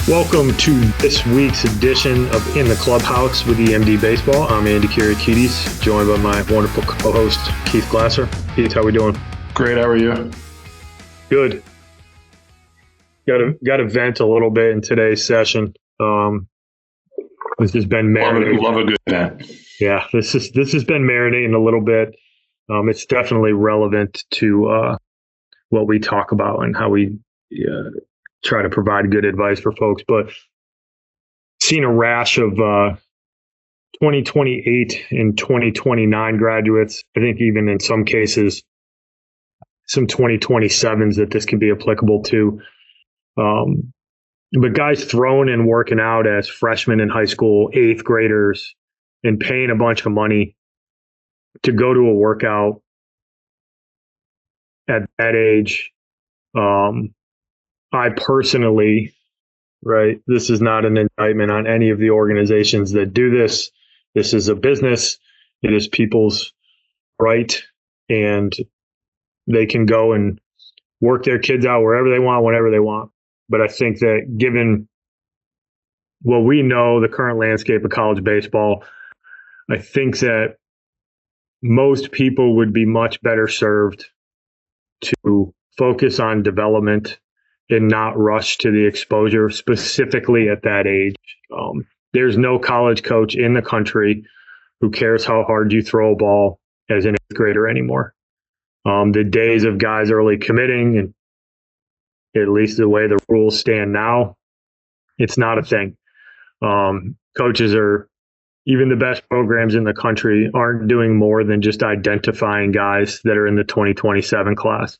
Welcome to this week's edition of In the Clubhouse with EMD Baseball. I'm Andy Kiriakidis, joined by my wonderful co-host, Keith Glasser. Keith, how we doing? Great, how are you? Good. Got to vent a little bit in today's session. This has been marinating. Love a good vent. Yeah, this has been marinating a little bit. It's definitely relevant to what we talk about and how we try to provide good advice for folks. But seen a rash of 2028 and 2029 graduates. I think even in some cases, some 2027s that this can be applicable to. But guys throwing and working out as freshmen in high school, eighth graders, and paying a bunch of money to go to a workout at that age. I personally, right, this is not an indictment on any of the organizations that do this. This is a business. It is people's right, and they can go and work their kids out wherever they want, whenever they want. But I think that given what we know, the current landscape of college baseball, I think that most people would be much better served to focus on development and not rush to the exposure, specifically at that age. There's no college coach in the country who cares how hard you throw a ball as an eighth grader anymore. The days of guys early committing, and at least the way the rules stand now, it's not a thing. Coaches are, even the best programs in the country aren't doing more than just identifying guys that are in the 2027 class.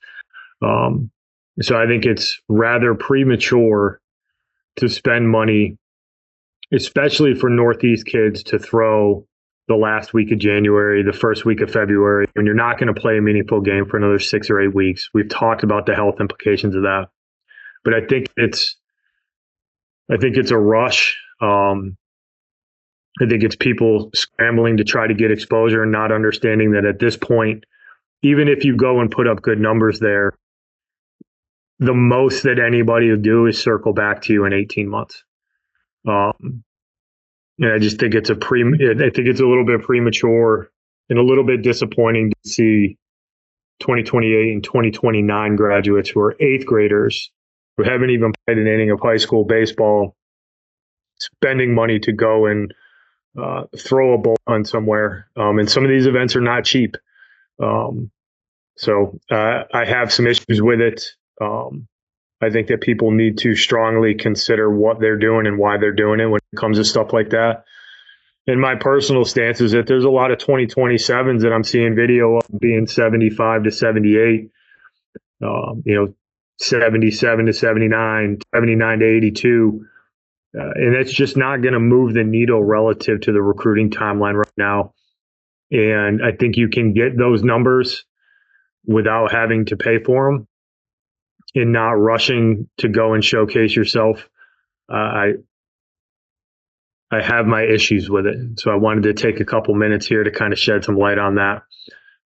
So I think it's rather premature to spend money, especially for Northeast kids, to throw the last week of January, the first week of February, when you're not going to play a meaningful game for another 6 or 8 weeks. We've talked about the health implications of that, but I think it's a rush. I think it's people scrambling to try to get exposure and not understanding that at this point, even if you go and put up good numbers there, the most that anybody will do is circle back to you in 18 months. And I just think it's a little bit premature and a little bit disappointing to see 2028 and 2029 graduates who are eighth graders who haven't even played an inning of high school baseball spending money to go and throw a ball on somewhere. And some of these events are not cheap. So I have some issues with it. I think that people need to strongly consider what they're doing and why they're doing it when it comes to stuff like that. And my personal stance is that there's a lot of 2027s that I'm seeing video of being 75 to 78, 77 to 79, 79 to 82. And that's just not going to move the needle relative to the recruiting timeline right now. And I think you can get those numbers without having to pay for them and not rushing to go and showcase yourself. I have my issues with it. So I wanted to take a couple minutes here to kind of shed some light on that.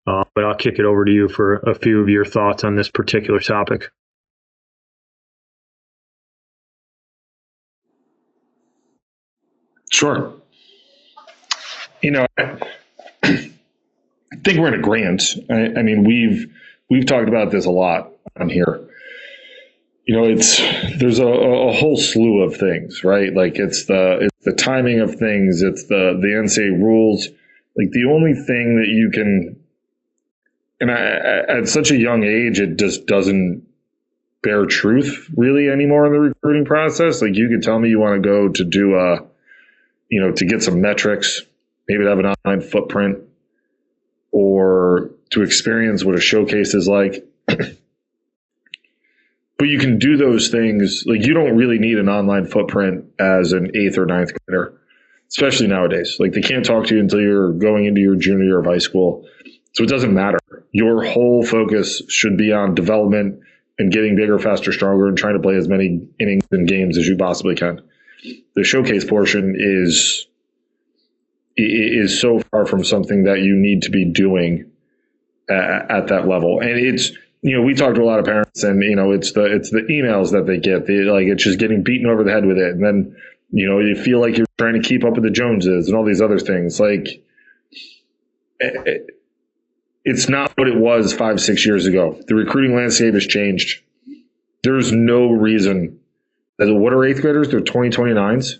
But I'll kick it over to you for a few of your thoughts on this particular topic. Sure. I think we're in agreement. I mean, we've talked about this a lot on here. There's a whole slew of things, right? Like it's the timing of things. It's the NCAA rules. Like the only thing that you can, and at such a young age, it just doesn't bear truth really anymore in the recruiting process. Like you could tell me you want to go to do to get some metrics, maybe to have an online footprint, or to experience what a showcase is like. But you can do those things. Like you don't really need an online footprint as an eighth or ninth grader, especially nowadays. Like they can't talk to you until you're going into your junior year of high school. So it doesn't matter. Your whole focus should be on development and getting bigger, faster, stronger, and trying to play as many innings and games as you possibly can. The showcase portion is so far from something that you need to be doing at that level. And we talk to a lot of parents, and it's the emails that they get. It's just getting beaten over the head with it, and then you feel like you're trying to keep up with the Joneses and all these other things. It's not what it was 5-6 years ago. The recruiting landscape has changed. There's no reason. What are eighth graders? They're 2029s.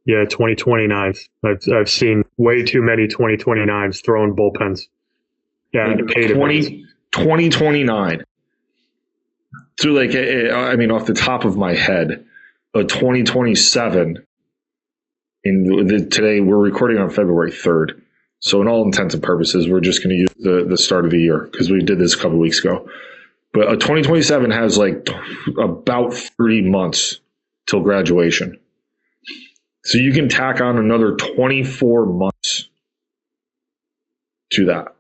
Yeah, 2029s. I've seen way too many 2029s throwing bullpens. Yeah, 2029. So off the top of my head, a 2027. Today we're recording on February 3rd. So in all intents and purposes, we're just going to use the start of the year because we did this a couple weeks ago. But a 2027 has about 30 months till graduation. So you can tack on another 24 months to that.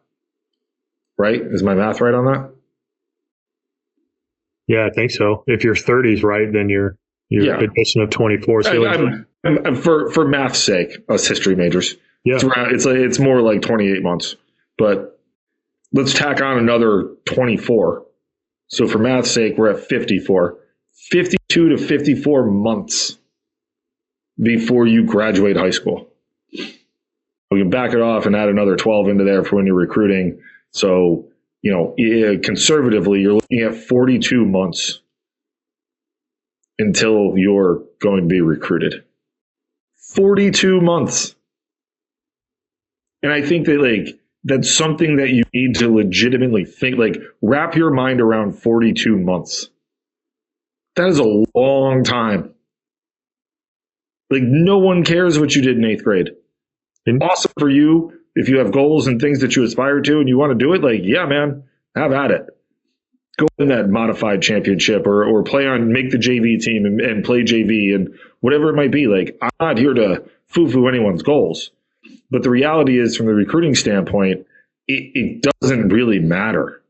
Right? Is my math right on that? Yeah, I think so. If your 30's right, then your addition of 24. So for math's sake, us history majors, yeah, it's more like 28 months. But let's tack on another 24. So for math's sake, we're at 54. 52 to 54 months before you graduate high school. We can back it off and add another 12 into there for when you're recruiting. So, conservatively, you're looking at 42 months until you're going to be recruited. 42 months. And I think that that's something that you need to legitimately think, wrap your mind around 42 months. That is a long time. No one cares what you did in eighth grade. And awesome for you if you have goals and things that you aspire to and you want to do it. Yeah, man, have at it. Go in that modified championship or make the JV team and play JV and whatever it might be. I'm not here to foo-foo anyone's goals. But the reality is, from the recruiting standpoint, it doesn't really matter.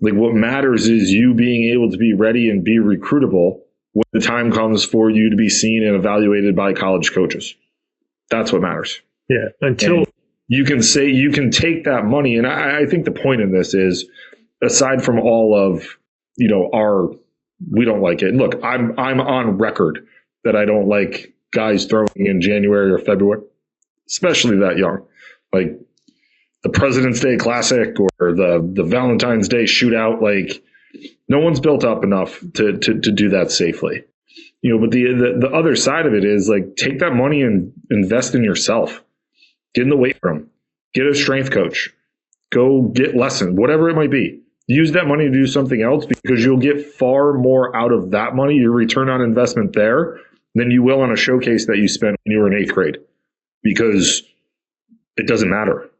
What matters is you being able to be ready and be recruitable when the time comes for you to be seen and evaluated by college coaches. That's what matters. Yeah. Until you can take that money. And I think the point in this is, aside from all of, we don't like it. Look, I'm on record that I don't like guys throwing in January or February, especially that young. The President's Day Classic or the Valentine's Day Shootout, no one's built up enough to do that safely. But the other side of it is take that money and invest in yourself. Get in the weight room. Get a strength coach. Go get lessons, whatever it might be. Use that money to do something else because you'll get far more out of that money, your return on investment there, than you will on a showcase that you spent when you were in eighth grade. Because it doesn't matter.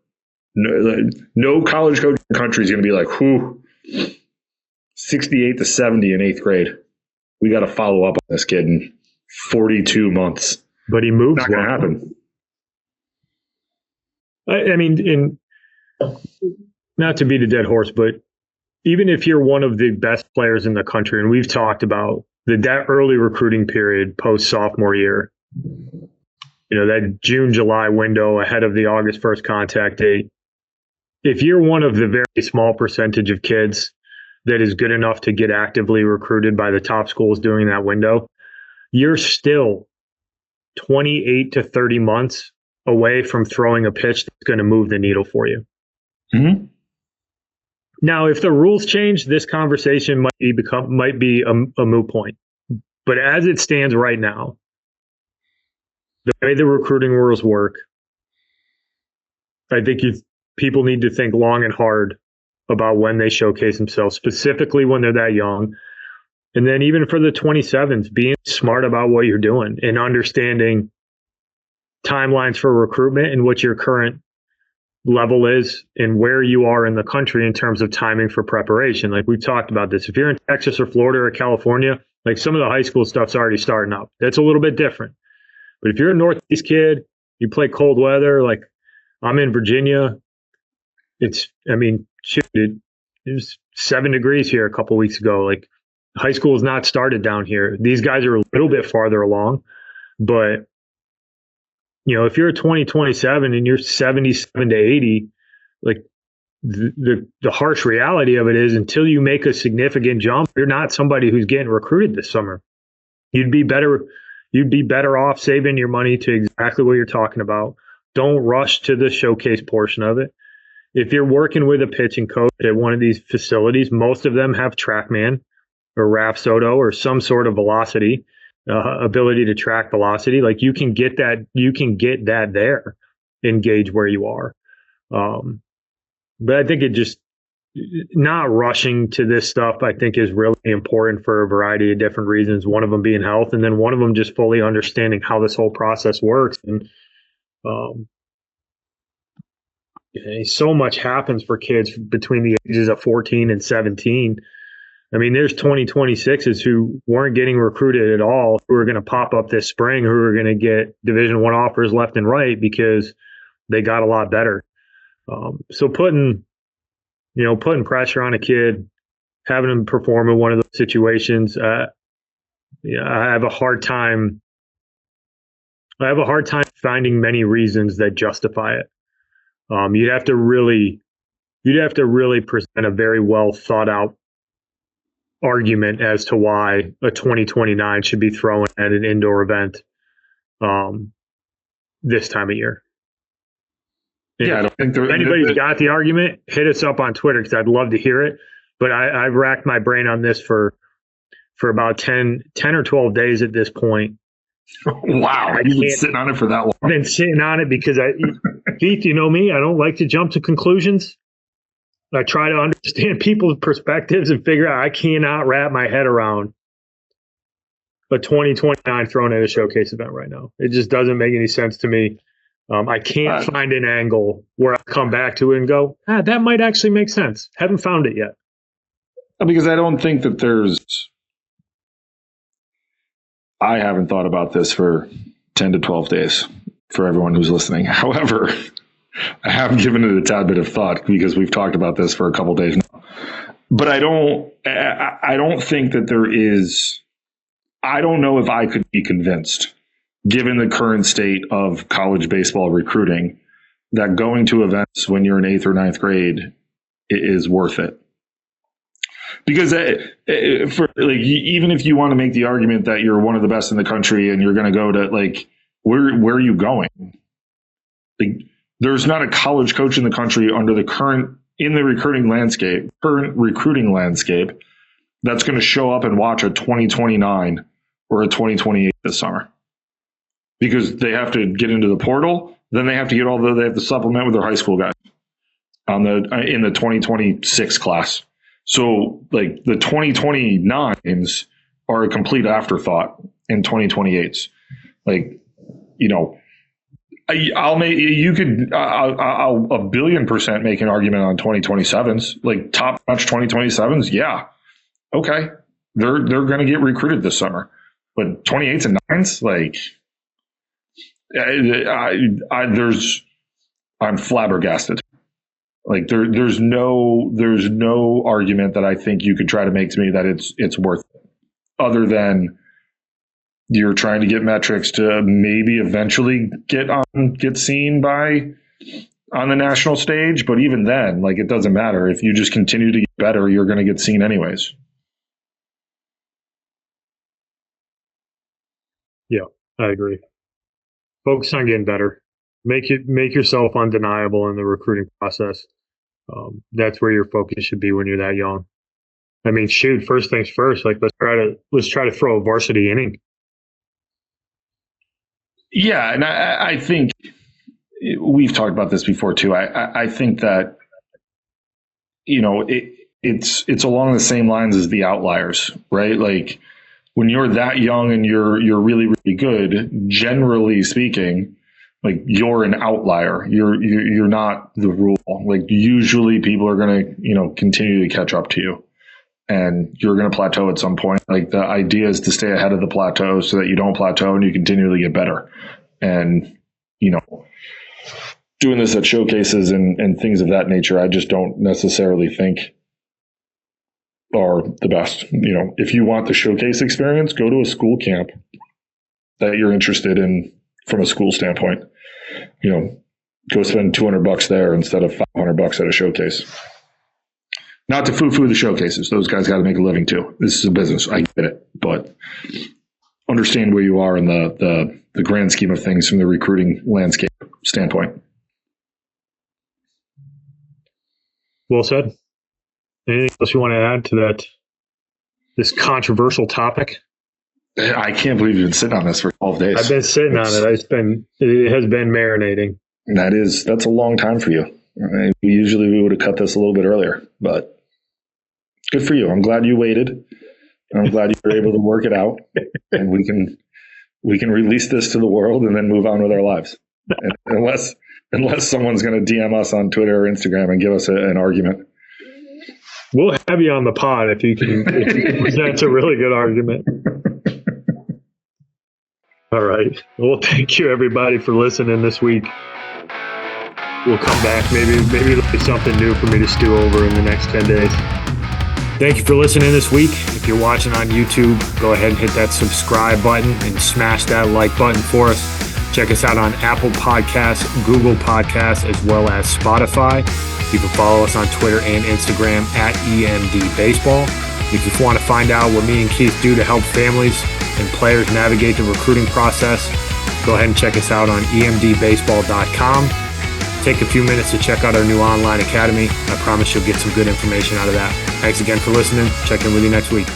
No college coach in the country is going to be 68 to 70 in eighth grade. We got to follow up on this kid in 42 months. But he moves. It's not going to happen. I mean, not to beat a dead horse, but even if you're one of the best players in the country, and we've talked about that early recruiting period post sophomore year, that June, July window ahead of the August 1st contact date. If you're one of the very small percentage of kids that is good enough to get actively recruited by the top schools during that window, you're still 28 to 30 months away from throwing a pitch that's going to move the needle for you. Mm-hmm. Now, if the rules change, this conversation might be a moot point. But as it stands right now, the way the recruiting rules work, I think people need to think long and hard about when they showcase themselves, specifically when they're that young. And then even for the 27s, being smart about what you're doing and understanding timelines for recruitment and what your current level is and where you are in the country in terms of timing for preparation. We've talked about this. If you're in Texas or Florida or California, some of the high school stuff's already starting up. That's a little bit different. But if you're a Northeast kid, you play cold weather, I'm in Virginia. It was 7 degrees here a couple of weeks ago. High school is not started down here. These guys are a little bit farther along, but if you're a 2027 and you're 77 to 80, the harsh reality of it is, until you make a significant jump, you're not somebody who's getting recruited this summer. You'd be better off saving your money to exactly what you're talking about. Don't rush to the showcase portion of it. If you're working with a pitching coach at one of these facilities, most of them have TrackMan or Rapsodo or some sort of velocity ability to track velocity. Like, you can get that there and gauge where you are. But I think not rushing to this stuff, I think, is really important for a variety of different reasons. One of them being health, and then one of them just fully understanding how this whole process works. And so much happens for kids between the ages of 14 and 17. I mean, there's 2026s who weren't getting recruited at all, who are going to pop up this spring, who are going to get Division I offers left and right because they got a lot better. So putting pressure on a kid, having him perform in one of those situations, I have a hard time finding many reasons that justify it. You'd have to really present a very well thought out argument as to why a 2029 should be thrown at an indoor event this time of year. Yeah, I don't think if anybody's got the argument, hit us up on Twitter because I'd love to hear it. But I've racked my brain on this for about 10 or 12 days at this point. Wow, you've been sitting on it for that long. I've been sitting on it because Keith, you know me, I don't like to jump to conclusions. I try to understand people's perspectives and figure out. I cannot wrap my head around a 2029 thrown at a showcase event right now. It just doesn't make any sense to me. I can't find an angle where I come back to it and go, that might actually make sense. Haven't found it yet. Because I don't think that I haven't thought about this for 10 to 12 days for everyone who's listening. However, I have given it a tad bit of thought because we've talked about this for a couple days now. But I don't think that there is, I don't know if I could be convinced, given the current state of college baseball recruiting, that going to events when you're in 8th or 9th grade is worth it. Because even if you want to make the argument that you're one of the best in the country and you're going to go to, like, where are you going? Like, there's not a college coach in the country current recruiting landscape that's going to show up and watch a 2029 or a 2028 this summer. Because they have to get into the portal, then they have to they have to supplement with their high school guys in the 2026 class. So, like, the 2029s are a complete afterthought in 2028s. Like, I'll 1,000,000,000% make an argument on 2027s, like top notch 2027s. Yeah. Okay. They're going to get recruited this summer, but 28s and 9s, like, I'm flabbergasted. Like, there's no argument that I think you could try to make to me that it's worth it, other than you're trying to get metrics to maybe eventually get seen on the national stage. But even then, like, it doesn't matter. If you just continue to get better, you're going to get seen anyways. Yeah, I agree. Focus on getting better. Make yourself undeniable in the recruiting process. That's where your focus should be when you're that young. I mean, shoot, first things first. Like, let's try to throw a varsity inning. Yeah, and I think we've talked about this before too. I think that it's along the same lines as the outliers, right? Like, when you're that young and you're really, really good, generally speaking, like, you're an outlier. You're not the rule. Like, usually people are going to continue to catch up to you, and you're going to plateau at some point. Like, the idea is to stay ahead of the plateau so that you don't plateau and you continually get better. And doing this at showcases and things of that nature, I just don't necessarily think are the best. If you want the showcase experience, go to a school camp that you're interested in from a school standpoint. go spend $200 there instead of $500 at a showcase. Not to foo-foo the showcases. Those guys got to make a living too. This is a business. I get it. But understand where you are in the grand scheme of things from the recruiting landscape standpoint. Well said. Anything else you want to add to this controversial topic? I can't believe you've been sitting on this for 12 days. I've been sitting on it. It has been marinating. That's a long time for you. We would have cut this a little bit earlier, but good for you. I'm glad you waited. I'm glad you were able to work it out, and we can release this to the world and then move on with our lives. And unless someone's going to DM us on Twitter or Instagram and give us an argument. We'll have you on the pod if you can present a really good argument. All right. Well, thank you everybody for listening this week. We'll come back. Maybe it'll be something new for me to stew over in the next 10 days. Thank you for listening this week. If you're watching on YouTube, go ahead and hit that subscribe button and smash that like button for us. Check us out on Apple Podcasts, Google Podcasts, as well as Spotify. You can follow us on Twitter and Instagram at EMD Baseball. If you want to find out what me and Keith do to help families and players navigate the recruiting process, go ahead and check us out on emdbaseball.com. Take a few minutes to check out our new online academy. I promise you'll get some good information out of that. Thanks again for listening. Check in with you next week.